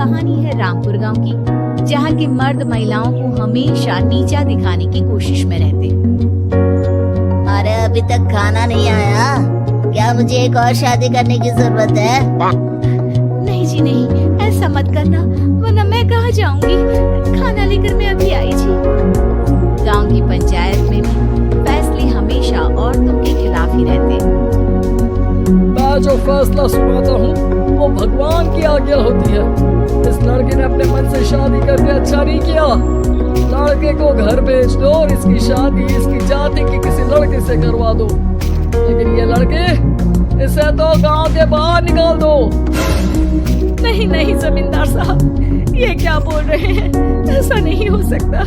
कहानी है रामपुर गांव की, जहां के मर्द महिलाओं को हमेशा नीचा दिखाने की कोशिश में रहते। अरे अभी तक खाना नहीं आया क्या? मुझे एक और शादी करने की जरूरत है। नहीं जी नहीं, ऐसा मत करना, वरना मैं कहाँ जाऊंगी। खाना लेकर मैं अभी आई थी। गांव की पंचायत में भी फैसले हमेशा औरतों के खिलाफ ही रहते। मैं जो फैसला सुनाता हूँ वो भगवान की आज्ञा होती है। इस लड़के ने अपने मन से शादी करके अच्छा नहीं किया। लड़के को घर भेज दो और इसकी शादी इसकी जाति के किसी लड़के से करवा दो। लेकिन ये लड़के, इसे तो गांव के बाहर निकाल दो। नहीं नहीं जमींदार साहब, ये क्या बोल रहे हैं? ऐसा नहीं हो सकता।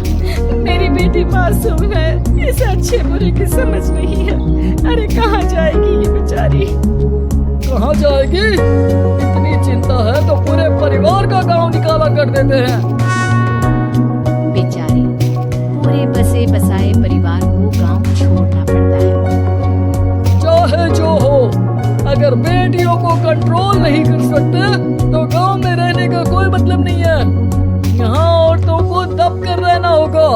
मेरी बेटी मासूम है, इसे अच्छे बुरे की समझ नहीं है। अरे कहाँ जाएगी ये बेचारी? कहाँ जाएगी? इतनी चिंता है तो पूरे परिवार का गांव निकाला कर देते हैं। बेचारी, पूरे बसे बसाए परिवार को गांव छोड़ना पड़ता है। चाहे जो हो, अगर बेटियों को कंट्रोल नहीं कर सकते तो गांव में रहने का कोई मतलब नहीं है। यहाँ औरतों को दब कर रहना होगा।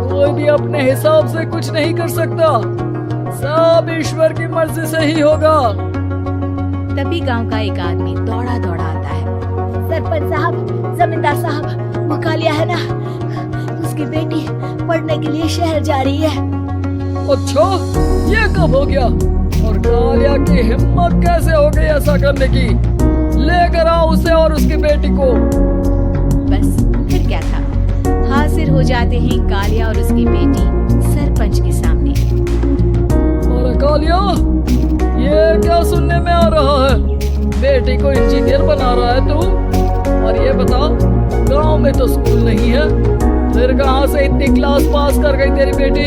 कोई भी अपने हिसाब से कुछ नहीं कर सकता, सब ईश्वर की मर्जी से ही होगा। तभी गांव का एक आदमी दौड़ा दौड़ा आता है। सरपंच साहब, जमींदार साहब, वो कालिया है ना, उसकी बेटी पढ़ने के लिए शहर जा रही है। अच्छा, ये कब हो गया? और कालिया की हिम्मत कैसे हो गई ऐसा करने की? लेकर आओ उसे और उसकी बेटी को। बस फिर क्या था, हाजिर हो जाते हैं कालिया और उसकी बेटी सरपंच के सामने। और कालिया, ये क्या सुनने में आ रहा है? बेटी को इंजीनियर बना रहा है तू? और ये बता, गांव में तो स्कूल नहीं है, फिर कहां से इतनी क्लास पास कर गई तेरी बेटी?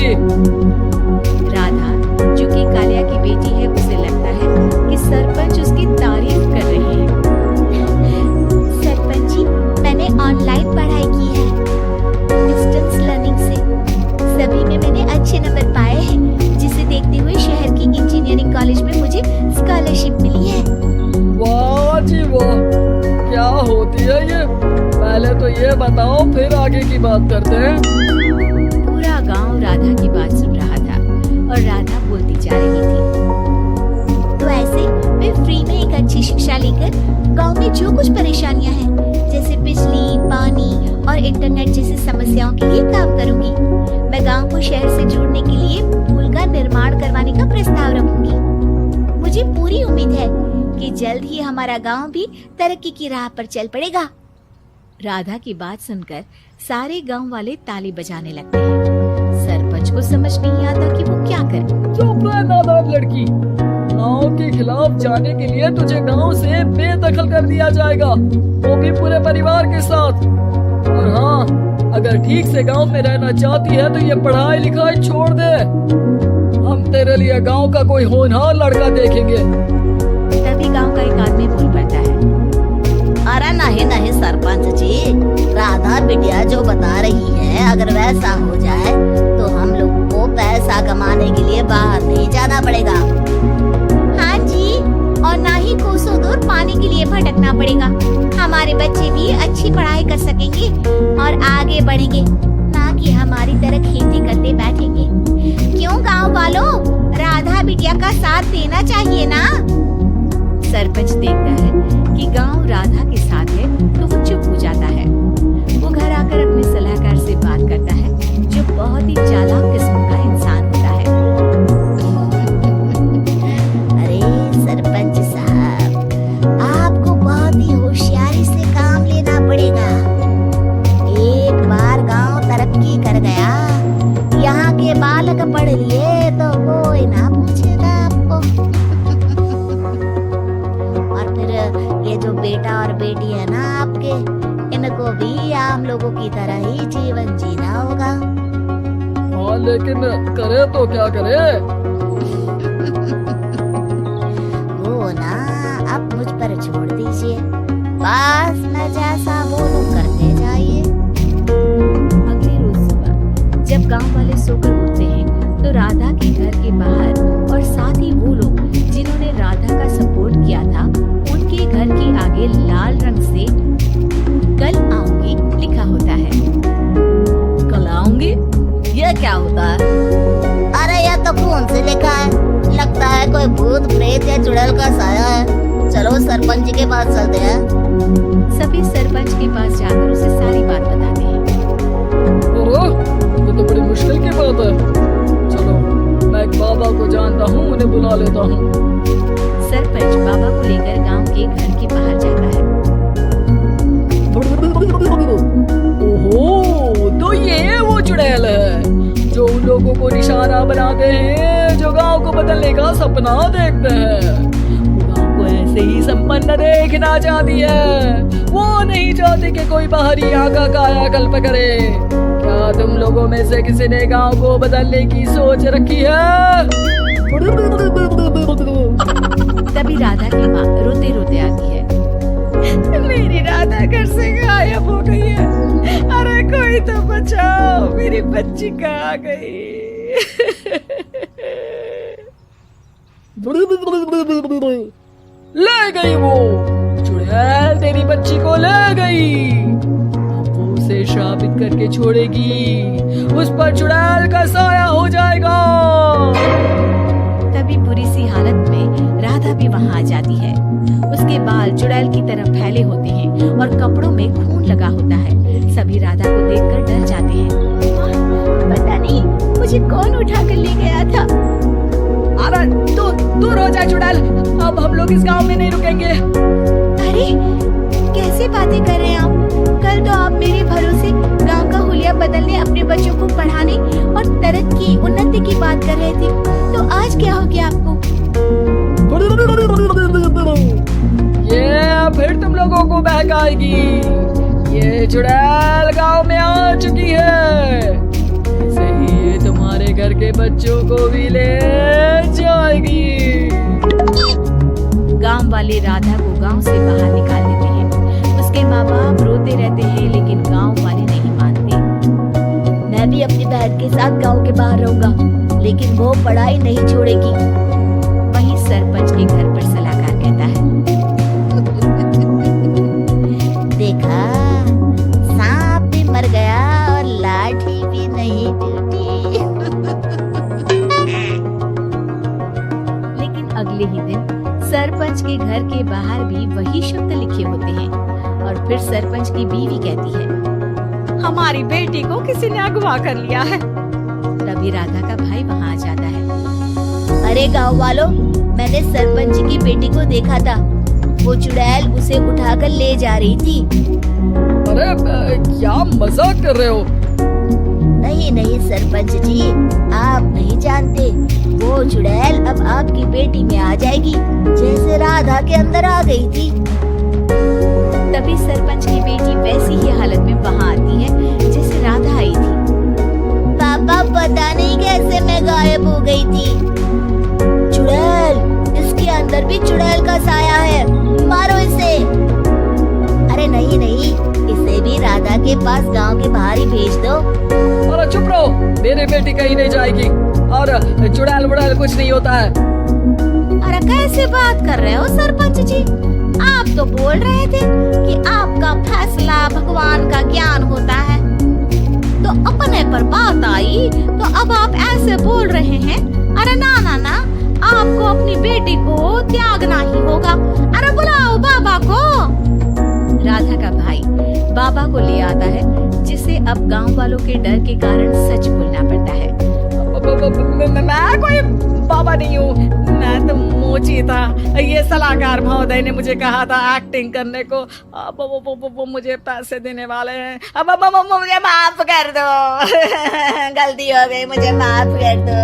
राधा, जो कि कालिया की बेटी है, उसे लगता है कि सरपंच उसकी तारीफ कर रहे हैं। सरपंच जी, मैंने ऑनलाइन पढ़ाई की है, डिस्टेंस लर्निंग से। सभी में मैंने अच्छे नंबर पाए हैं, जिसे देखते हुए शहर की इंजीनियरिंग कॉलेज में मुझे स्कॉलरशिप मिली है। वाह जी वाह, क्या होती है ये? पहले तो ये बताओ, फिर आगे की बात करते हैं। पूरा गांव राधा की बात सुन रहा था और राधा बोलती जा रही थी। तो ऐसे मैं फ्री में एक अच्छी शिक्षा लेकर गांव में जो कुछ परेशानियां हैं, जैसे बिजली, पानी और इंटरनेट जैसी समस्याओं के लिए काम करूंगी। मैं गांव को शहर से जोड़ने के लिए पुल का निर्माण करवाने का प्रस्ताव रखूंगी। मुझे पूरी उम्मीद है कि जल्द ही हमारा गांव भी तरक्की की राह पर चल पड़ेगा। राधा की बात सुनकर सारे गांव वाले ताली बजाने लगते हैं। सरपंच को समझ नहीं आता कि वो क्या करे। चुप रह नादान लड़की, गांव के खिलाफ जाने के लिए तुझे गांव से बेदखल कर दिया जाएगा, वो भी पूरे परिवार के साथ। और हाँ, अगर ठीक से गांव में रहना चाहती है तो ये पढ़ाई लिखाई छोड़ दे। हम तेरे लिए गांव का कोई होनहार लड़का देखेंगे। तभी गांव का एक आदमी बोल पड़ता है। अरे नहीं नहीं सरपंच जी, राधा बिटिया जो बता रही है, अगर वैसा हो जाए तो हम लोगों को पैसा कमाने के लिए बाहर नहीं जाना पड़ेगा। हाँ जी, और ना ही कोसों दूर पानी के लिए भटकना पड़ेगा। हमारे बच्चे भी अच्छी पढ़ाई कर सकेंगे और आगे बढ़ेंगे, ना कि हमारी तरह खेती करते बैठेंगे। क्यों गांव वालों, राधा बिटिया का साथ देना चाहिए ना। सरपंच देखता है कि गांव राधा के साथ है तो वो चुप हो जाता है। वो घर आकर अपने सलाहकार से बात करता है, जो बहुत ही चालाक किस्म का इंसान होता है। अरे सरपंच साहब, आपको बहुत ही होशियारी से काम लेना पड़ेगा। एक बार गांव तरक्की कर गया, यहाँ के बालक पढ़ लिए तो कोई ना पूछेगा आपको। और फिर ये जो बेटा और बेटी है ना आपके, इनको भी आम लोगों की तरह ही जीवन जीना होगा। हाँ, लेकिन करे तो क्या करे? वो ना अब मुझ पर छोड़ दीजिए, बस मैं जैसा बोलूं करते जाइए। अगले रोज सुबह जब गांव वाले सोकर उठते हैं तो राधा के घर के बाहर और साथ ही वो लोग जिन्होंने राधा का सपोर्ट किया था, उनके घर के आगे लाल रंग से कोई भूत प्रेत या चुड़ैल का साया है। चलो सरपंच जी के पास चलते हैं। सभी सरपंच के पास जाकर उसे सारी बात बताते हैं। ओह, ये तो बड़ी मुश्किल की बात है। चलो, मैं एक बाबा को जानता हूँ, उन्हें बुला लेता हूँ। सरपंच बाबा को लेकर गांव के घर के बाहर जाता है। ओहो, तो ये वो चुड़ैल है जो उन लोगों को निशाना बनाते हैं जो गांव को बदलने का सपना देखते हैं। वो गांव को ऐसे ही संपन्न देखना चाहती है। वो नहीं चाहती कि कोई बाहरी आका कायाकल्प करे। क्या तुम लोगों में से किसी ने गांव को बदलने की सोच रखी है? तभी राधा की माँ रोते रोते आती है। मेरी राधा घर से गायब हो गई है। अरे कोई तो बचाओ, मेरी बच्ची कहाँ गई? ले गई वो चुड़ैल, तेरी बच्ची को ले गई। अब वो उसे श्रापित करके छोड़ेगी, उस पर चुड़ैल का साया हो जाएगा। तभी बुरी सी हालत में राधा भी वहाँ आ जाती है। उसके बाल चुड़ैल की तरह फैले होते हैं और कपड़ों में खून लगा होता है। सभी राधा को देखकर डर जाते हैं। पता नहीं मुझे कौन उठा कर ले गया था। अरे तू रो जा चुड़ैल, अब हम लोग इस गांव में नहीं रुकेंगे। अरे कैसे बातें कर रहे हैं आप? कल तो आप मेरे भरोसे गांव का हुलिया बदलने, अपने बच्चों को पढ़ाने और तरक्की उन्नति की बात कर रहे थे। तो आज क्या हो गया आपको? ये फिर तुम लोगों को बहकाएगी। ये चुड़ैल गांव में आ चुकी है। ऐसे ही ये तुम्हारे घर के बच्चों को भी ले जाएगी। गांव वाले राधा को गांव से बाहर निकाल देते हैं। उसके माँ बाप रोते रहते हैं, लेकिन गांव वाले नहीं मानते। मैं भी अपनी बहन के साथ गांव के बाहर रहूंगा, लेकिन वो पढ़ाई नहीं छोड़ेगी। वहीं सरपंच के घर पर सलाहकार कहता है। देखा, सांप भी मर गया और लाठी भी नहीं टूटी। लेकिन अगले ही दिन सरपंच के घर के बाहर भी वही शब्द लिखे होते हैं। और फिर सरपंच की बीवी कहती है, हमारी बेटी को किसी ने अगवा कर लिया है। तभी राधा का भाई वहाँ आ जाता है। अरे गांव वालों, मैंने सरपंच जी की बेटी को देखा था। वो चुड़ैल उसे उठाकर ले जा रही थी। अरे क्या मजाक कर रहे हो? नहीं नहीं सरपंच जी, आप नहीं जानते। वो चुड़ैल अब आपकी बेटी में आ जाएगी, जैसे राधा के अंदर आ गई थी। तभी सरपंच की बेटी वैसी ही हालत में वहाँ आती है जैसे राधा आई थी। पापा, पता नहीं कैसे मैं गायब हो गई थी। चुड़ैल, इसके अंदर भी चुड़ैल का साया है, मारो इसे। अरे नहीं नहीं, इसे भी राधा के पास गांव के बाहर ही भेज दो। अरे चुप रहो, मेरी बेटी कहीं नहीं जाएगी और चुड़ैल वुड़ैल कुछ नहीं होता है। अरे कैसे बात कर रहे हो सरपंच जी? आप तो बोल रहे थे कि आपका फैसला भगवान का ज्ञान होता है। तो अपने पर बात आई तो अब आप ऐसे बोल रहे हैं। अरे ना ना ना, आपको अपनी बेटी को त्यागना ही होगा। अरे बुलाओ बाबा को। राधा का भाई बाबा को ले आता है, जिसे अब गांव वालों के डर के कारण सच बोलना पड़ता है। मैं कोई बाबा नहीं हूँ, मैं तो मोची था। ये सलाहकार महोदय ने मुझे कहा था एक्टिंग करने को। वो मुझे पैसे देने वाले हैं। अब मुझे माफ कर दो। गलती हो गई, मुझे माफ कर दो।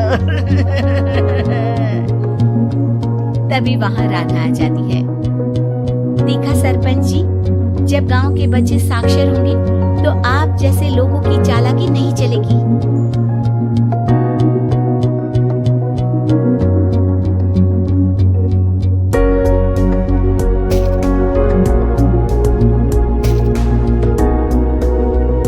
तभी वहाँ राधा आ जाती है। देखा सरपंच जी, जब गांव के बच्चे साक्षर होंगे तो आप जैसे लोगों की चालाकी नहीं चलेगी।